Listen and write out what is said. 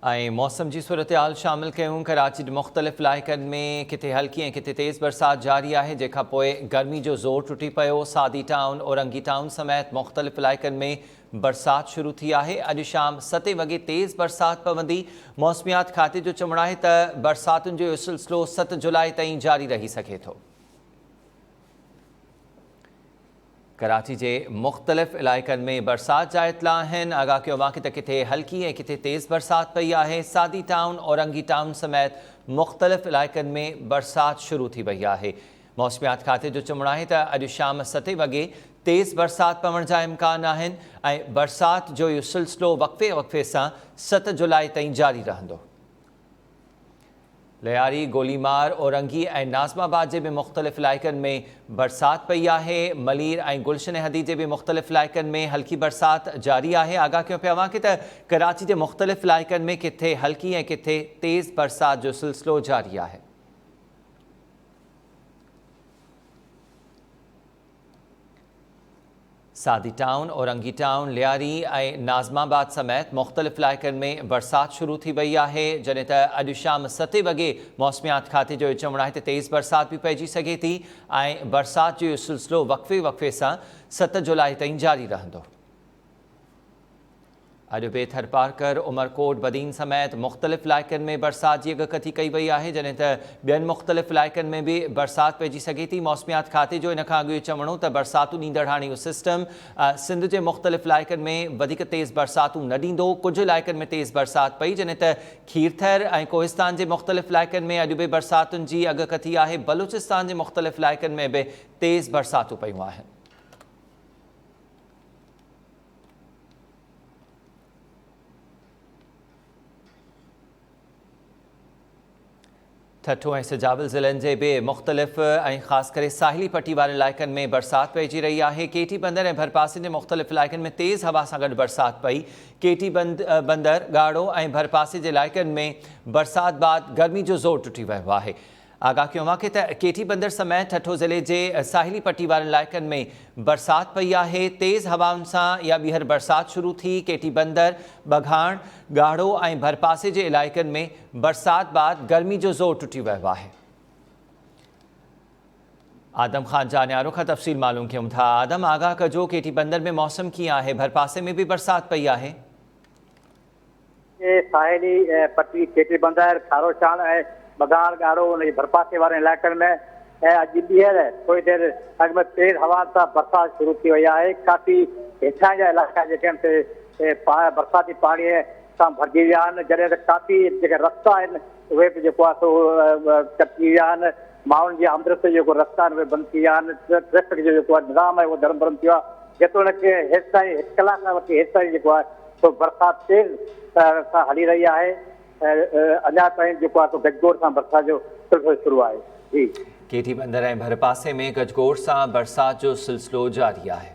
मौसम की सूरत हाल शामिल कयूं। कराची मुख्तलिफ़ इलाइक़नि में किथे हल्की किथे तेज़ बरसात जारी है, जंहिंखां पोइ गर्मी जो ज़ोर टुटी पियो। सादी टाउन औरंगी टाउन समेत मुख्तलिफ़ इलाइक़नि में बरसात शुरू थी है। अॼु शाम 7 वॻे तेज़ बरसात पवंदी। मौसमियात खाते जो चवणु आहे त बरसातुनि जो सिलसिलो 7 जुलाई ताईं जारी रही सघे थो। कराची के मुख्तलिफ़ इलाइक़नि में बरसात जा इतला आहिनि। आगाह कयो आहे त किथे हल्की किथे तेज़ बरसात पई है। सादी टाउन औरंगी टाउन समेत मुख्तलिफ़ इलाइक़नि में बरसात शुरू थी वई है। मौसमियात खाते जो चवणु आहे त अॼु शाम 7 वॻे तेज़ बरसात पवण जा इम्कान आहिनि ऐं बरसात जो इहो सिलसिलो वक़्फ़े वक़्फ़े सां 7 जुलाई ताईं जारी रहंदो। लियारी, गोलीमार, औरंगी और नाज़माबाद के भी मुख्तलिफ़ इलाइक़नि में बरसात पई है। मलीर और गुलशन हदी के भी मुख्तलिफ़ इलाइक़नि में हल्की बरसात जारी है। आगाह कयो पियो आहे त कराची के मुख्तलिफ़ इलाइक़नि में किथे हल्की और किथे तेज़ बरसात जो सिलसिलो जारी है। सादी टाउन, औरंगी टाउन, लियारी और नाज़माबाद समेत मुख्तलिफ़ इलाइक़नि में बरसात शुरू थी वई है। जॾहिं त अॼु शाम 7 वॻे मौसमियात खाते जो चवणु आहे त तेज़ बरसात भी पइजी सघे थी ऐं बरसात जो सिलसिलो वक़्फ़े वक़्फ़े सां 7 जुलाई ताईं जारी रहंदो। अॼु बेथर पार्कर, उमरकोट, बदीन समेत मुख्तलिफ़ इलाइक़नि में बरसात की अगकथी कई वई है। जॾहिं त ॿियनि मुख्तलिफ़ इलाइक़नि में भी बरसात पइजी सघे थी। मौसमियात खाते जो इन खां अॻु चवणो त बरसातूं ॾींदड़ हाणे इहो सिस्टम सिंध के मुख्तलिफ़ इलाइक़नि में वधीक तेज़ बरसातूं न ॾींदो। कुछ इलाइक़नि में तेज़ बरसात पई, जॾहिं त खीरथर और कोहिस्तान के मुख्तलिफ़ इलाइक़नि में अॼु भी बरसातुनि की अगकथी है। बलूचिस्तान के मुख्तलिफ़ इलाइक़नि में भी तेज़ बरसातूं पयूं आहिनि। ठट्ठो ऐं सिजावल ज़िलनि जे भी मुख्तलिफ़ ऐं ख़ासि करे साहिली पट्टी वारे इलाइक़नि में बरसात पइजी रही है। केटी बंदर ऐं भरपासे के मुख्तलिफ़ इलाइक़नि में तेज़ हवा सां गॾु बरसात पई। केटी बंदर, गाड़ो ऐं भरपासे के इलाइक़नि में बरसात बाद गर्मी जो ज़ोर टुटी वियो है। आगाह कयो आहे त केटी बंदर समेत ठट्ठो ज़िले के साहिली पट्टी वारे इलाइक़नि में बरसात पई है। तेज़ हवाउनि सां इहा ॿीहर बरसात शुरू थी। केटी बंदर, बघाण, गाढ़ो ऐं भरपासे के इलाइक़नि में बरसात बाद गर्मी जो ज़ोर टुटी वियो है। आदम खान जानियारो का तफ़सील मालूम कयूं था। आदम, आगाह कजो, केटी बंदर में मौसम कीअं है? भरपासे में भी बरसात पई है? साहिली पट्टी, केटी बंदर, खारोशान, बघार, गाड़ो उन भरपासे वाले इलाइक़नि में अॼु ॿीहर थोड़ी देर अॻु में तेज़ हवा सां बरसात शुरू थी वई है। काफ़ी हेठां जा इलाइक़ा जेके आहिनि बरसाती पाणीअ सां भरिजी विया आहिनि। जॾहिं त काफ़ी जेके रस्ता आहिनि उहे बि जेको आहे सो कटिजी विया आहिनि। माण्हुनि जी आमद ते जेको रस्ता आहिनि उहे बंदि थी विया आहिनि। ट्रैफिक जो जेको आहे निज़ाम आहे उहो धर्मभरम थियो आहे। जेतोणीकि हेसि ताईं 1 कलाक खां वठी हेसि ताईं जेको आहे सो बरसाति तेज़ सां हली रही है। अञा ताईं जेको आहे गजगोड़ सां बरसात जो सिलसिलो शुरू आहे। जी, केटी बंदर ऐं भरपासे में गजगोड़ सां बरसात जो सिलसिलो जारी है।